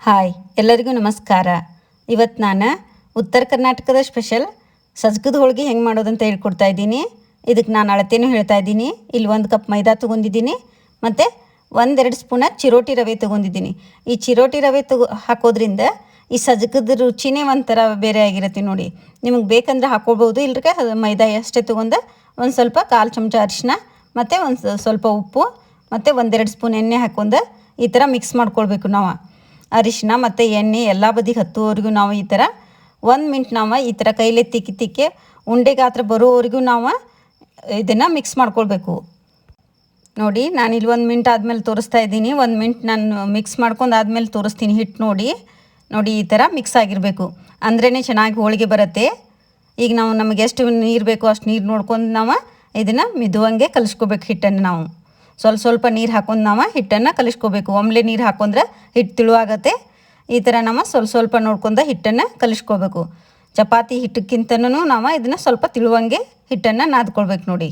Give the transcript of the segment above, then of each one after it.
Hi ಎಲ್ಲರಿಗೂ ನಮಸ್ಕಾರ. ಇವತ್ತು ನಾನು ಉತ್ತರ ಕರ್ನಾಟಕದ ಸ್ಪೆಷಲ್ ಸಜ್ಜಕದ ಹೋಳಿಗೆ ಹೆಂಗೆ ಮಾಡೋದಂತ ಹೇಳ್ಕೊಡ್ತಾ ಇದ್ದೀನಿ. ಇದಕ್ಕೆ ನಾನು ಅಳತೆನೂ ಹೇಳ್ತಾ ಇದ್ದೀನಿ. ಇಲ್ಲಿ 1 ಕಪ್ ಮೈದಾ ತೊಗೊಂಡಿದ್ದೀನಿ ಮತ್ತು 1-2 ಸ್ಪೂನ ಚಿರೋಟಿ ರವೆ ತೊಗೊಂಡಿದ್ದೀನಿ. ಈ ಚಿರೋಟಿ ರವೆ ಹಾಕೋದ್ರಿಂದ ಈ ಸಜ್ಜಕದ ರುಚಿನೇ ಒಂಥರ ಬೇರೆ ಆಗಿರುತ್ತೆ ನೋಡಿ. ನಿಮಗೆ ಬೇಕಂದ್ರೆ ಹಾಕ್ಕೊಳ್ಬೋದು, ಇಲ್ರಿಗೆ ಮೈದಾ ಅಷ್ಟೇ ತೊಗೊಂಡು ಒಂದು ಸ್ವಲ್ಪ 1/4 ಚಮಚ ಅರಿಶಿನ ಮತ್ತು ಒಂದು ಸ್ವಲ್ಪ ಉಪ್ಪು ಮತ್ತು 1-2 ಸ್ಪೂನ್ ಎಣ್ಣೆ ಹಾಕ್ಕೊಂಡು ಈ ಥರ ಮಿಕ್ಸ್ ಮಾಡ್ಕೊಳ್ಬೇಕು. ನಾವು ಅರಿಶಿನ ಮತ್ತು ಎಣ್ಣೆ ಎಲ್ಲ ಬದಿಗೆ ಹತ್ತುವರೆಗೂ ನಾವು ಈ ಥರ 1 ಮಿನಿಟ್ ನಾವು ಈ ಥರ ಕೈಲೇ ತಿಕ್ಕಿ ಉಂಡೆ ಗಾತ್ರ ಬರೋವರೆಗೂ ನಾವು ಇದನ್ನು ಮಿಕ್ಸ್ ಮಾಡ್ಕೊಳ್ಬೇಕು. ನೋಡಿ ನಾನಿಲ್ಲಿ 1 ಮಿನಿಟ್ ಆದಮೇಲೆ ತೋರಿಸ್ತಾ ಇದ್ದೀನಿ. 1 ಮಿನಿಟ್ ನಾನು ಮಿಕ್ಸ್ ಮಾಡ್ಕೊಂಡು ಆದಮೇಲೆ ತೋರಿಸ್ತೀನಿ. ಹಿಟ್ಟು ನೋಡಿ ಈ ಥರ ಮಿಕ್ಸ್ ಆಗಿರಬೇಕು, ಅಂದ್ರೇ ಚೆನ್ನಾಗಿ ಹೋಳಿಗೆ ಬರುತ್ತೆ. ಈಗ ನಾವು ನಮಗೆ ಎಷ್ಟು ನೀರು ಬೇಕೋ ಅಷ್ಟು ನೀರು ನೋಡ್ಕೊಂಡು ನಾವು ಇದನ್ನು ಮಿದುವಂಗೆ ಕಲಿಸ್ಕೋಬೇಕು. ಹಿಟ್ಟನ್ನು ನಾವು ಸ್ವಲ್ಪ ನೀರು ಹಾಕೊಂಡು ನಾವು ಹಿಟ್ಟನ್ನು ಕಲಿಸ್ಕೋಬೇಕು. ಒಮ್ಮೆಲೆ ನೀರು ಹಾಕೊಂಡ್ರೆ ಹಿಟ್ಟು ತಿಳುವಾಗತ್ತೆ. ಈ ಥರ ನಾವು ಸ್ವಲ್ಪ ನೋಡ್ಕೊಂಡು ಹಿಟ್ಟನ್ನು ಕಲಿಸ್ಕೋಬೇಕು. ಚಪಾತಿ ಹಿಟ್ಟಕ್ಕಿಂತನೂ ನಾವು ಇದನ್ನು ಸ್ವಲ್ಪ ತಿಳುವಂಗೆ ಹಿಟ್ಟನ್ನು ನಾದ್ಕೊಳ್ಬೇಕು. ನೋಡಿ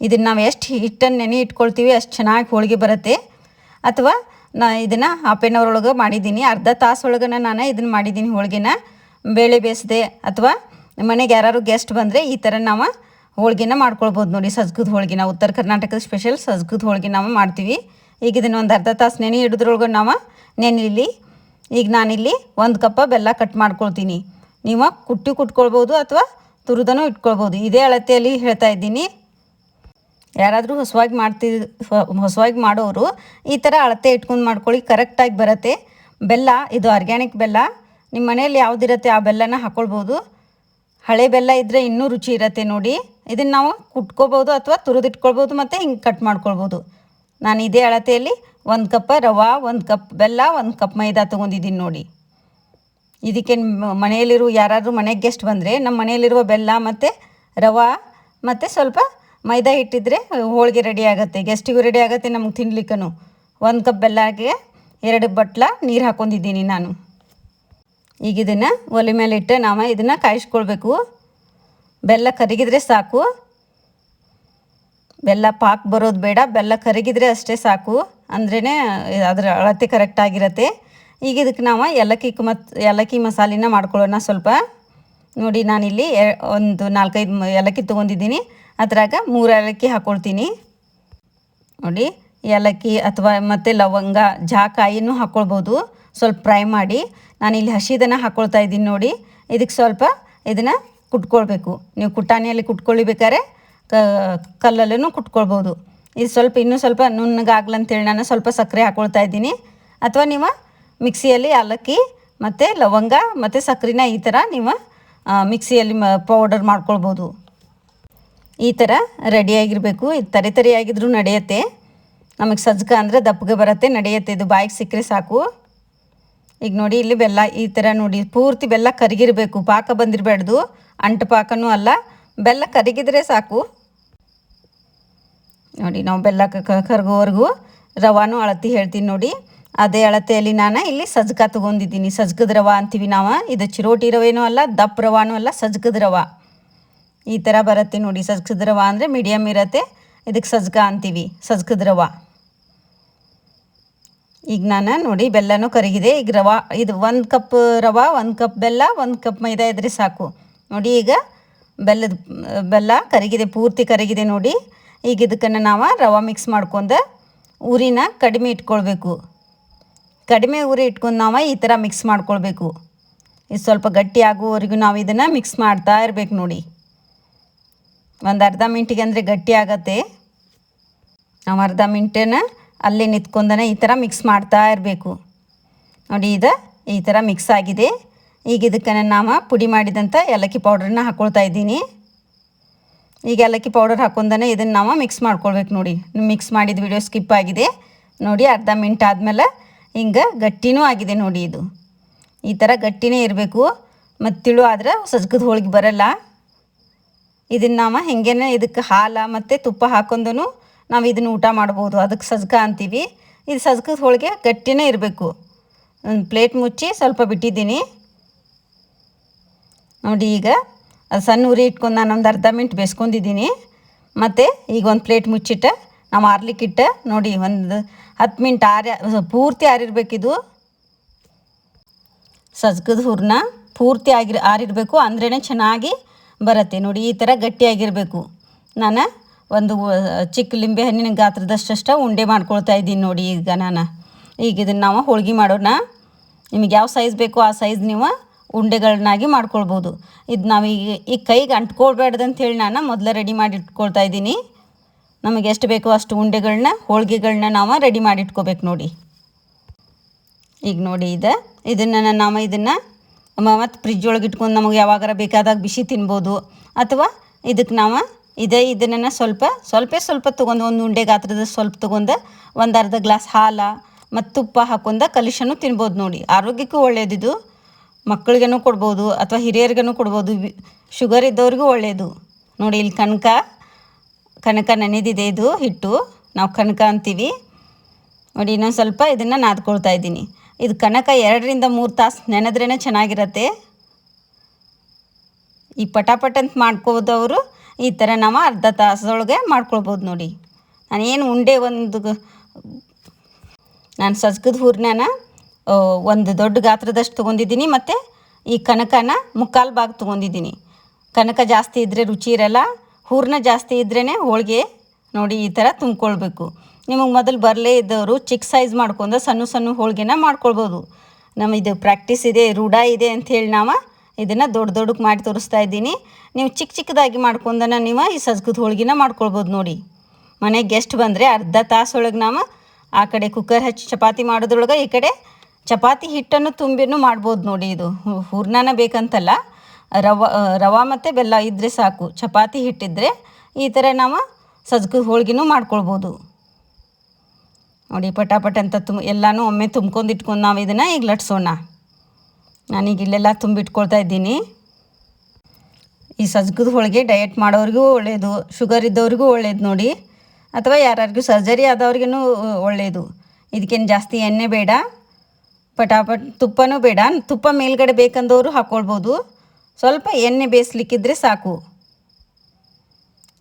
ಇದನ್ನು ನಾವು ಎಷ್ಟು ಹಿಟ್ಟನ್ನು ನೆನೆ ಇಟ್ಕೊಳ್ತೀವಿ ಅಷ್ಟು ಚೆನ್ನಾಗಿ ಹೋಳಿಗೆ ಬರುತ್ತೆ. ಅಥವಾ ಇದನ್ನು ಹಾಫ್ ಆನ್ ಅವರ್ ಒಳಗೆ ಮಾಡಿದ್ದೀನಿ, ಅರ್ಧ ತಾಸು ಒಳಗೆ ನಾನು ಇದನ್ನು ಮಾಡಿದ್ದೀನಿ. ಹೋಳಿಗೆನ ಬೇಳೆ ಬೇಯಿಸಿದೆ ಅಥವಾ ಮನೆಗೆ ಯಾರು ಗೆಸ್ಟ್ ಬಂದರೆ ಈ ಥರ ನಾವು ಹೋಳಿಗೆನ ಮಾಡ್ಕೊಳ್ಬೋದು. ನೋಡಿ ಸಜ್ಜಕದ ಹೋಳಿಗೆ ನಾವು ಉತ್ತರ ಕರ್ನಾಟಕದ ಸ್ಪೆಷಲ್ ಸಜ್ಜಕದ ಹೋಳಿಗೆ ನಾವು ಮಾಡ್ತೀವಿ. ಈಗ ಇದನ್ನು ಒಂದು ಅರ್ಧ ತಾಸು ನೆನೆ ಹಿಡಿದ್ರೊಳಗೆ ನಾವು ನೆನೆಯಲ್ಲಿ ಈಗ ನಾನಿಲ್ಲಿ 1 ಕಪ್ ಬೆಲ್ಲ ಕಟ್ ಮಾಡ್ಕೊಳ್ತೀನಿ. ನೀವು ಕುಟ್ಕೊಳ್ಬೋದು ಅಥವಾ ತುರಿದನೂ ಇಟ್ಕೊಳ್ಬೋದು. ಇದೇ ಅಳತೆಯಲ್ಲಿ ಹೇಳ್ತಾ ಇದ್ದೀನಿ. ಯಾರಾದರೂ ಹೊಸವಾಗಿ ಮಾಡೋರು ಈ ಥರ ಅಳತೆ ಇಟ್ಕೊಂಡು ಮಾಡ್ಕೊಳ್ಳಿ, ಕರೆಕ್ಟಾಗಿ ಬರುತ್ತೆ. ಬೆಲ್ಲ ಇದು ಆರ್ಗ್ಯಾನಿಕ್ ಬೆಲ್ಲ, ನಿಮ್ಮ ಮನೆಯಲ್ಲಿ ಯಾವುದಿರುತ್ತೆ ಆ ಬೆಲ್ಲನ ಹಾಕ್ಕೊಳ್ಬೋದು. ಹಳೆ ಬೆಲ್ಲ ಇದ್ದರೆ ಇನ್ನೂ ರುಚಿ ಇರುತ್ತೆ. ನೋಡಿ ಇದನ್ನು ನಾವು ಕುಟ್ಕೋಬೋದು ಅಥವಾ ತುರಿದಿಟ್ಕೊಳ್ಬೋದು ಮತ್ತು ಹಿಂಗೆ ಕಟ್ ಮಾಡ್ಕೊಳ್ಬೋದು. ನಾನು ಇದೇ ಅಳತೆಯಲ್ಲಿ 1 ಕಪ್ ರವೆ, 1 ಕಪ್ ಬೆಲ್ಲ, 1 ಕಪ್ ಮೈದಾ ತೊಗೊಂಡಿದ್ದೀನಿ. ನೋಡಿ ಇದಕ್ಕೆ ಮನೆಯಲ್ಲಿರುವ ಯಾರಾದರೂ ಮನೆಗೆ ಗೆಸ್ಟ್ ಬಂದರೆ ನಮ್ಮ ಮನೆಯಲ್ಲಿರುವ ಬೆಲ್ಲ ಮತ್ತು ರವೆ ಮತ್ತು ಸ್ವಲ್ಪ ಮೈದಾ ಇಟ್ಟಿದ್ರೆ ಹೋಳಿಗೆ ರೆಡಿ ಆಗುತ್ತೆ. ಗೆಸ್ಟಿಗೂ ರೆಡಿ ಆಗುತ್ತೆ, ನಮ್ಗೆ ತಿನ್ಲಿಕ್ಕೂ. 1 ಕಪ್ ಬೆಲ್ಲಗೆ 2 ಬಟ್ಲ ನೀರು ಹಾಕ್ಕೊಂಡಿದ್ದೀನಿ ನಾನು. ಈಗ ಇದನ್ನು ಒಲೆ ಮೇಲೆ ಇಟ್ಟು ನಾವು ಇದನ್ನು ಕಾಯಿಸ್ಕೊಳ್ಬೇಕು. ಬೆಲ್ಲ ಕರಗಿದ್ರೆ ಸಾಕು, ಬೆಲ್ಲ ಪಾಕ್ ಬರೋದು ಬೇಡ, ಬೆಲ್ಲ ಕರಗಿದ್ರೆ ಅಷ್ಟೇ ಸಾಕು, ಅಂದ್ರೇ ಅದರ ಅಳತೆ ಕರೆಕ್ಟಾಗಿರುತ್ತೆ. ಈಗ ಇದಕ್ಕೆ ನಾವು ಏಲಕ್ಕಿ ಮಸಾಲೆನ ಮಾಡ್ಕೊಳ್ಳೋಣ ಸ್ವಲ್ಪ. ನೋಡಿ ನಾನಿಲ್ಲಿ ಒಂದು 4-5 ಏಲಕ್ಕಿ ತೊಗೊಂಡಿದ್ದೀನಿ. ಅದ್ರಾಗ 3 ಏಲಕ್ಕಿ ಹಾಕ್ಕೊಳ್ತೀನಿ. ನೋಡಿ ಏಲಕ್ಕಿ ಅಥವಾ ಮತ್ತು ಲವಂಗ, ಜಾಕಾಯಿನೂ ಹಾಕ್ಕೊಳ್ಬೋದು. ಸ್ವಲ್ಪ ಫ್ರೈ ಮಾಡಿ ನಾನಿಲ್ಲಿ ಹಸಿದನ್ನು ಹಾಕ್ಕೊಳ್ತಾ ಇದ್ದೀನಿ. ನೋಡಿ ಇದಕ್ಕೆ ಸ್ವಲ್ಪ ಇದನ್ನು ಕುಟ್ಕೊಳ್ಬೇಕು. ನೀವು ಕುಟ್ಟಾಣಿಯಲ್ಲಿ ಕುಟ್ಕೊಳ್ಬೇಕಾದ್ರೆ ಕಲ್ಲಲ್ಲೂ ಕುಟ್ಕೊಳ್ಬೋದು. ಇದು ಇನ್ನೂ ಸ್ವಲ್ಪ ನುಣ್ಣಗಾಗ್ಲಂತೇಳಿ ನಾನು ಸ್ವಲ್ಪ ಸಕ್ಕರೆ ಹಾಕ್ಕೊಳ್ತಾ ಇದ್ದೀನಿ. ಅಥವಾ ನೀವು ಮಿಕ್ಸಿಯಲ್ಲಿ ಏಲಕ್ಕಿ ಮತ್ತು ಲವಂಗ ಮತ್ತು ಸಕ್ಕರೆನ ಈ ಥರ ನೀವು ಮಿಕ್ಸಿಯಲ್ಲಿ ಪೌಡರ್ ಮಾಡ್ಕೊಳ್ಬೋದು. ಈ ಥರ ರೆಡಿಯಾಗಿರಬೇಕು. ಇದು ತರಿಯಾಗಿದ್ರೂ ನಡೆಯುತ್ತೆ. ನಮಗೆ ಸಜ್ಜಕ ಅಂದರೆ ದಪ್ಪಗೆ ಬರುತ್ತೆ, ನಡೆಯುತ್ತೆ. ಇದು ಬಾಯಿಗೆ ಸಿಕ್ಕರೆ ಸಾಕು. ಈಗ ನೋಡಿ ಇಲ್ಲಿ ಬೆಲ್ಲ ಈ ಥರ ನೋಡಿ ಪೂರ್ತಿ ಬೆಲ್ಲ ಕರಗಿರಬೇಕು, ಪಾಕ ಬಂದಿರಬಾರ್ದು, ಅಂಟು ಪಾಕನೂ ಅಲ್ಲ, ಬೆಲ್ಲ ಕರಗಿದ್ರೆ ಸಾಕು. ನೋಡಿ ನಾವು ಬೆಲ್ಲ ಕರಗೋವರೆಗೂ ರವಾನೂ ಅಳತೆ ಹೇಳ್ತೀನಿ. ನೋಡಿ ಅದೇ ಅಳತೆಯಲ್ಲಿ ನಾನು ಇಲ್ಲಿ ಸಜ್ಜಕ ತೊಗೊಂಡಿದ್ದೀನಿ. ಸಜ್ಜಕದ ರವೆ ಅಂತೀವಿ ನಾವು. ಇದು ಚಿರೋಟಿ ರವೆನೂ ಅಲ್ಲ, ದಪ್ಪ ರವಾನೂ ಅಲ್ಲ, ಸಜ್ಜಕದ ರವೆ ಈ ಥರ ಬರುತ್ತೆ. ನೋಡಿ ಸಜ್ಜಕದ ರವೆ ಅಂದರೆ ಮೀಡಿಯಮ್ ಇರುತ್ತೆ, ಇದಕ್ಕೆ ಸಜ್ಜಕ ಅಂತೀವಿ, ಸಜ್ಜಕದ ರವೆ. ಈಗ ನಾನು ನೋಡಿ ಬೆಲ್ಲನೂ ಕರಗಿದೆ. ಈಗ ಇದು 1 ಕಪ್ ರವೆ, 1 ಕಪ್ ಬೆಲ್ಲ, 1 ಕಪ್ ಮೈದಾ ಇದ್ದರೆ ಸಾಕು. ನೋಡಿ ಈಗ ಬೆಲ್ಲ ಕರಗಿದೆ, ಪೂರ್ತಿ ಕರಗಿದೆ. ನೋಡಿ ಈಗ ಇದಕ್ಕನ್ನು ನಾವು ರವೆ ಮಿಕ್ಸ್ ಮಾಡ್ಕೊಂಡು ಉರಿನ ಕಡಿಮೆ ಇಟ್ಕೊಳ್ಬೇಕು. ಕಡಿಮೆ ಉರಿ ಇಟ್ಕೊಂಡು ನಾವು ಈ ಥರ ಮಿಕ್ಸ್ ಮಾಡ್ಕೊಳ್ಬೇಕು. ಇದು ಸ್ವಲ್ಪ ಗಟ್ಟಿ ಆಗುವವರೆಗೂ ನಾವು ಇದನ್ನು ಮಿಕ್ಸ್ ಮಾಡ್ತಾ ಇರಬೇಕು. ನೋಡಿ ಒಂದು ಅರ್ಧ ಮಿನಿಟಿಗೆ ಅಂದರೆ ಗಟ್ಟಿ ಆಗತ್ತೆ. ನಾವು ಅರ್ಧ ಮಿನಿಟನ್ನು ಅಲ್ಲೇ ನಿಂತ್ಕೊಂಡೇ ಈ ಥರ ಮಿಕ್ಸ್ ಮಾಡ್ತಾ ಇರಬೇಕು. ನೋಡಿ ಇದು ಈ ಥರ ಮಿಕ್ಸ್ ಆಗಿದೆ. ಈಗ ಇದಕ್ಕೆ ನಾವು ಪುಡಿ ಮಾಡಿದಂಥ ಏಲಕ್ಕಿ ಪೌಡ್ರನ್ನ ಹಾಕ್ಕೊಳ್ತಾ ಇದ್ದೀನಿ. ಈಗ ಏಲಕ್ಕಿ ಪೌಡರ್ ಹಾಕೊಂಡೇ ಇದನ್ನು ನಾವು ಮಿಕ್ಸ್ ಮಾಡ್ಕೊಳ್ಬೇಕು. ನೋಡಿ ಮಿಕ್ಸ್ ಮಾಡಿದ ವಿಡಿಯೋ ಸ್ಕಿಪ್ ಆಗಿದೆ. ನೋಡಿ ಅರ್ಧ ಮಿನಿಟ್ ಆದಮೇಲೆ ಹಿಂಗೆ ಗಟ್ಟಿನೂ ಆಗಿದೆ. ನೋಡಿ ಇದು ಈ ಥರ ಗಟ್ಟಿನೇ ಇರಬೇಕು, ಮತ್ತು ತಿಳು ಆದ್ರೆ ಸಜ್ಜಕದ ಹೋಳಿಗೆ ಬರಲ್ಲ. ಇದನ್ನು ನಾವು ಹೆಂಗೇನೆ ಇದಕ್ಕೆ ಹಾಲು ಮತ್ತು ತುಪ್ಪ ಹಾಕೊಂಡು ನಾವು ಇದನ್ನು ಊಟ ಮಾಡ್ಬೋದು, ಅದಕ್ಕೆ ಸಜ್ಜಕ ಅಂತೀವಿ. ಇದು ಸಜ್ಜಕದ ಹೋಳಿಗೆ ಗಟ್ಟಿನೇ ಇರಬೇಕು. ಒಂದು ಪ್ಲೇಟ್ ಮುಚ್ಚಿ ಸ್ವಲ್ಪ ಬಿಟ್ಟಿದ್ದೀನಿ. ನೋಡಿ ಈಗ ಅದು ಸಣ್ಣ ಉರಿ ಇಟ್ಕೊಂಡು ನಾನು ಒಂದು ಅರ್ಧ ಮಿನಿಟ್ ಬೇಯಿಸ್ಕೊಂಡಿದ್ದೀನಿ. ಮತ್ತು ಈಗ ಒಂದು ಪ್ಲೇಟ್ ಮುಚ್ಚಿಟ್ಟು ನಾವು ಆರ್ಲಿಕ್ಕಿಟ್ಟು ನೋಡಿ ಒಂದು 10 ಮಿನಿಟ್ ಪೂರ್ತಿ ಆರಿರ್ಬೇಕಿದು. ಸಜ್ಗದ ಹೂರಣ ಪೂರ್ತಿ ಆರಿರಬೇಕು, ಅಂದ್ರೇ ಚೆನ್ನಾಗಿ ಬರುತ್ತೆ ನೋಡಿ. ಈ ಥರ ಗಟ್ಟಿಯಾಗಿರಬೇಕು. ನಾನು ಒಂದು ಚಿಕ್ಕ ಲಿಂಬೆ ಹಣ್ಣಿನ ಗಾತ್ರದಷ್ಟು ಉಂಡೆ ಮಾಡ್ಕೊಳ್ತಾ ಇದ್ದೀನಿ ನೋಡಿ. ಈಗ ಇದನ್ನು ನಾವು ಹೋಳ್ಗೆ ಮಾಡೋಣ. ನಿಮಗೆ ಯಾವ ಸೈಜ್ ಬೇಕೋ ಆ ಸೈಜ್ ನೀವು ಉಂಡೆಗಳನ್ನಾಗಿ ಮಾಡ್ಕೊಳ್ಬೋದು. ಇದು ನಾವು ಈ ಕೈಗೆ ಅಂಟ್ಕೊಳ್ಬೇಡ್ದಂಥೇಳಿ ನಾನು ಮೊದಲೇ ರೆಡಿ ಮಾಡಿ ಇಟ್ಕೊಳ್ತಾ ಇದ್ದೀನಿ. ನಮಗೆ ಎಷ್ಟು ಬೇಕೋ ಅಷ್ಟು ಹೋಳ್ಗೆಗಳನ್ನ ನಾವು ರೆಡಿ ಮಾಡಿ ಇಟ್ಕೋಬೇಕು ನೋಡಿ. ಈಗ ನೋಡಿ ಇದನ್ನು ಮತ್ತು ಫ್ರಿಜ್ ಒಳಗೆ ಇಟ್ಕೊಂಡು ನಮಗೆ ಯಾವಾಗಾರ ಬೇಕಾದಾಗ ಬಿಸಿ ತಿನ್ಬೋದು. ಅಥವಾ ಇದಕ್ಕೆ ನಾವು ಇದನ್ನು ಸ್ವಲ್ಪ ತೊಗೊಂಡು ಒಂದು ಉಂಡೆ ಗಾತ್ರದ ಸ್ವಲ್ಪ ತೊಗೊಂಡು ಒಂದು ಅರ್ಧ ಗ್ಲಾಸ್ ಹಾಲು ಮತ್ತು ತುಪ್ಪ ಹಾಕೊಂಡು ಕಲಿಶನು ತಿನ್ಬೋದು ನೋಡಿ. ಆರೋಗ್ಯಕ್ಕೂ ಒಳ್ಳೆಯದಿದು. ಮಕ್ಕಳಿಗೂ ಕೊಡ್ಬೋದು ಅಥವಾ ಹಿರಿಯರಿಗೂ ಕೊಡ್ಬೋದು. ಶುಗರ್ ಇದ್ದವ್ರಿಗೂ ಒಳ್ಳೆಯದು ನೋಡಿ. ಇಲ್ಲಿ ಕನಕ ನೆನೆದಿದೆ. ಇದು ಹಿಟ್ಟು ನಾವು ಕನಕ ಅಂತೀವಿ ನೋಡಿ. ಇನ್ನೊಂದು ಸ್ವಲ್ಪ ಇದನ್ನು ನಾದ್ಕೊಳ್ತಾ ಇದ್ದೀನಿ. ಇದು ಕನಕ 2 ರಿಂದ 3 ತಾಸು ನೆನೆದ್ರೇ ಚೆನ್ನಾಗಿರತ್ತೆ. ಈ ಪಟಾಪಟ್ ಅಂತ ಮಾಡ್ಕೋದವರು ಈ ಥರ ನಾವು ಅರ್ಧ ತಾಸದೊಳಗೆ ಮಾಡ್ಕೊಳ್ಬೋದು ನೋಡಿ. ನಾನೇನು ಉಂಡೆ ನಾನು ಸಜ್ಗದ ಹೂರ್ಣನ ಒಂದು ದೊಡ್ಡ ಗಾತ್ರದಷ್ಟು ತೊಗೊಂಡಿದ್ದೀನಿ. ಮತ್ತು ಈ ಕನಕನ ಮುಕ್ಕಾಲು ಭಾಗ ತೊಗೊಂಡಿದ್ದೀನಿ. ಕನಕ ಜಾಸ್ತಿ ಇದ್ದರೆ ರುಚಿ ಇರಲ್ಲ, ಹೂರ್ಣ ಜಾಸ್ತಿ ಇದ್ರೇ ಹೋಳಿಗೆ ನೋಡಿ ಈ ಥರ ತುಂಬ್ಕೊಳ್ಬೇಕು. ನಿಮಗೆ ಮೊದಲು ಬರಲೇ ಇದ್ದವರು ಚಿಕ್ಕ ಸೈಜ್ ಮಾಡ್ಕೊಂಡು ಸಣ್ಣ ಹೋಳಿಗೆನ ಮಾಡ್ಕೊಳ್ಬೋದು. ಇದು ಪ್ರಾಕ್ಟೀಸ್ ಇದೆ, ರೂಢ ಇದೆ ಅಂಥೇಳಿ ನಾವು ಇದನ್ನು ದೊಡ್ಡಕ್ಕೆ ಮಾಡಿ ತೋರಿಸ್ತಾ ಇದ್ದೀನಿ. ನೀವು ಚಿಕ್ಕದಾಗಿ ಮಾಡ್ಕೊಂಡನ ನೀವು ಈ ಸಜ್ಗದ ಹೋಳಿಗೆನ ಮಾಡ್ಕೊಳ್ಬೋದು ನೋಡಿ. ಮನೆಗೆ ಗೆಸ್ಟ್ ಬಂದರೆ ಅರ್ಧ ತಾಸೊಳಗೆ ನಾವು ಆ ಕಡೆ ಕುಕ್ಕರ್ ಹಚ್ಚಿ ಚಪಾತಿ ಮಾಡೋದ್ರೊಳಗೆ ಈ ಕಡೆ ಚಪಾತಿ ಹಿಟ್ಟನ್ನು ತುಂಬಿನೂ ಮಾಡ್ಬೋದು ನೋಡಿ. ಇದು ಹೂರ್ಣನ ಬೇಕಂತಲ್ಲ, ರವೆ ಮತ್ತು ಬೆಲ್ಲ ಇದ್ದರೆ ಸಾಕು. ಚಪಾತಿ ಹಿಟ್ಟಿದ್ರೆ ಈ ಥರ ನಾವು ಸಜ್ಗದ ಹೋಳಿಗೆನೂ ಮಾಡ್ಕೊಳ್ಬೋದು ನೋಡಿ. ಪಟಾಪಟ್ ಅಂತ ಎಲ್ಲನೂ ಒಮ್ಮೆ ತುಂಬ್ಕೊಂಡು ಇಟ್ಕೊಂಡು ನಾವು ಇದನ್ನು ಈಗ ಲಟ್ಸೋಣ. ನಾನೀಗ ಇಲ್ಲೆಲ್ಲ ತುಂಬಿಟ್ಕೊಳ್ತಾ ಇದ್ದೀನಿ. ಈ ಸಜ್ಗದ ಹೋಳಿಗೆ ಡಯಟ್ ಮಾಡೋರಿಗೂ ಒಳ್ಳೆಯದು, ಶುಗರ್ ಇದ್ದವ್ರಿಗೂ ಒಳ್ಳೆಯದು ನೋಡಿ. ಅಥವಾ ಯಾರಿಗೂ ಸರ್ಜರಿ ಆದವ್ರಿಗೂ ಒಳ್ಳೆಯದು. ಇದಕ್ಕೇನು ಜಾಸ್ತಿ ಎಣ್ಣೆ ಬೇಡ, ಪಟಾಪಟ್ ತುಪ್ಪನೂ ಬೇಡ. ತುಪ್ಪ ಮೇಲ್ಗಡೆ ಬೇಕಂದವರು ಹಾಕ್ಕೊಳ್ಬೋದು. ಸ್ವಲ್ಪ ಎಣ್ಣೆ ಬೇಯಿಸ್ಲಿಕ್ಕಿದ್ರೆ ಸಾಕು.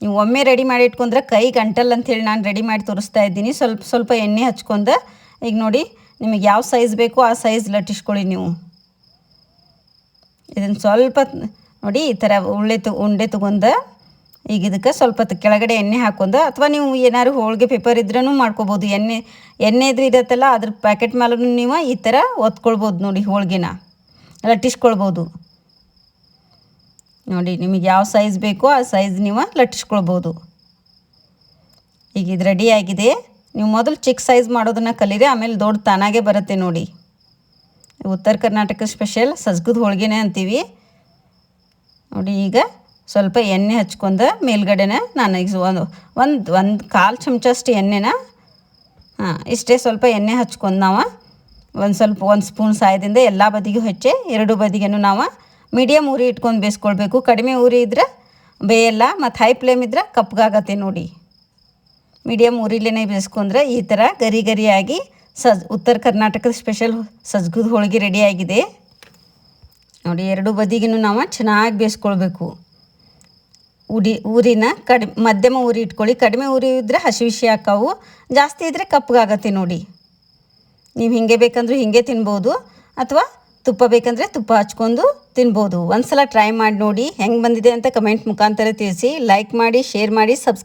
ನೀವು ಒಮ್ಮೆ ರೆಡಿ ಮಾಡಿ ಇಟ್ಕೊಂಡ್ರೆ ಕೈ ಗಂಟಲ್ಲ ಅಂಥೇಳಿ ನಾನು ರೆಡಿ ಮಾಡಿ ತೋರಿಸ್ತಾ ಇದ್ದೀನಿ. ಸ್ವಲ್ಪ ಎಣ್ಣೆ ಹಚ್ಕೊಂಡು ಈಗ ನೋಡಿ, ನಿಮಗೆ ಯಾವ ಸೈಜ್ ಬೇಕೋ ಆ ಸೈಜ್ ಲಟ್ಟಿಸ್ಕೊಳ್ಳಿ ನೀವು. ಇದನ್ನು ಸ್ವಲ್ಪ ನೋಡಿ ಈ ಥರ ಉಂಡೆ ತೊಗೊಂಡು ಈಗ ಇದಕ್ಕೆ ಸ್ವಲ್ಪ ಕೆಳಗಡೆ ಎಣ್ಣೆ ಹಾಕೊಂಡು, ಅಥವಾ ನೀವು ಏನಾದ್ರು ಹೋಳಿಗೆ ಪೇಪರ್ ಇದ್ರೂ ಮಾಡ್ಕೊಬೋದು. ಎಣ್ಣೆದು ಇರತ್ತಲ್ಲ ಅದ್ರ ಪ್ಯಾಕೆಟ್ ಮೇಲೂ ನೀವು ಈ ಥರ ಒತ್ಕೊಳ್ಬೋದು ನೋಡಿ. ಹೋಳಿಗೆನ ಲಟ್ಟಿಸ್ಕೊಳ್ಬೋದು ನೋಡಿ. ನಿಮಗೆ ಯಾವ ಸೈಜ್ ಬೇಕೋ ಆ ಸೈಜ್ ನೀವು ಲಟ್ಟಿಸ್ಕೊಳ್ಬೋದು. ಈಗ ಇದು ರೆಡಿಯಾಗಿದೆ. ನೀವು ಮೊದಲು ಚಿಕ್ಕ ಸೈಜ್ ಮಾಡೋದನ್ನು ಕಲೀರಿ, ಆಮೇಲೆ ದೊಡ್ಡ ತಾನಾಗೆ ಬರುತ್ತೆ ನೋಡಿ. ಉತ್ತರ ಕರ್ನಾಟಕ ಸ್ಪೆಷಲ್ ಸಜ್ಗದ ಹೋಳಿಗೆನೇ ಅಂತೀವಿ ನೋಡಿ. ಈಗ ಸ್ವಲ್ಪ ಎಣ್ಣೆ ಹಚ್ಕೊಂಡು ಮೇಲ್ಗಡೆನ ನಾನು ಈಗ ಒಂದು ಕಾಲು ಚಮಚಷ್ಟು ಎಣ್ಣೆನ ಇಷ್ಟೇ ಸ್ವಲ್ಪ ಎಣ್ಣೆ ಹಚ್ಕೊಂಡು ನಾವು ಒಂದು ಸ್ಪೂನ್ ಸಾಯದಿಂದ ಎಲ್ಲ ಬದಿಗೂ ಹಚ್ಚಿ 2 ಬದಿಗೂ ನಾವು ಮೀಡಿಯಮ್ ಉರಿ ಇಟ್ಕೊಂಡು ಬೇಯಿಸ್ಕೊಳ್ಬೇಕು. ಕಡಿಮೆ ಉರಿ ಇದ್ರೆ ಬೇಯಲ್ಲ, ಮತ್ತು ಹೈ ಫ್ಲೇಮ್ ಇದ್ರೆ ಕಪ್ಪಗಾಗತ್ತೆ ನೋಡಿ. ಮೀಡಿಯಮ್ ಉರಿಲೇ ಬೇಯಿಸ್ಕೊಂಡ್ರೆ ಈ ಥರ ಗರಿಯಾಗಿ ಉತ್ತರ ಕರ್ನಾಟಕದ ಸ್ಪೆಷಲ್ ಸಜ್ಗದ ಹೋಳಿಗೆ ರೆಡಿಯಾಗಿದೆ ನೋಡಿ. 2 ಬದಿಗೂ ನಾವು ಚೆನ್ನಾಗಿ ಬೇಯಿಸ್ಕೊಳ್ಬೇಕು. ಊರಿನ ಮಧ್ಯಮ ಉರಿ ಇಟ್ಕೊಳ್ಳಿ. ಕಡಿಮೆ ಉರಿ ಇದ್ದರೆ ಹಸಿ ಹಾಕಾವು, ಜಾಸ್ತಿ ಇದ್ದರೆ ಕಪ್ಪಗಾಗತ್ತೆ ನೋಡಿ. ನೀವು ಹಿಂಗೆ ಬೇಕಂದ್ರೆ ಹಿಂಗೆ ತಿನ್ಬೋದು, ಅಥವಾ ತುಪ್ಪ ಬೇಕಂದರೆ ತುಪ್ಪ ಹಚ್ಕೊಂಡು ತಿನ್ಬೋದು. ಒಂದು ಸಲ ಟ್ರೈ ಮಾಡಿ ನೋಡಿ, ಹೆಂಗೆ ಬಂದಿದೆ ಅಂತ ಕಮೆಂಟ್ ಮುಖಾಂತರ ತಿಳಿಸಿ. ಲೈಕ್ ಮಾಡಿ, ಶೇರ್ ಮಾಡಿ, ಸಬ್ಸ್ಕ್ರೈಬ್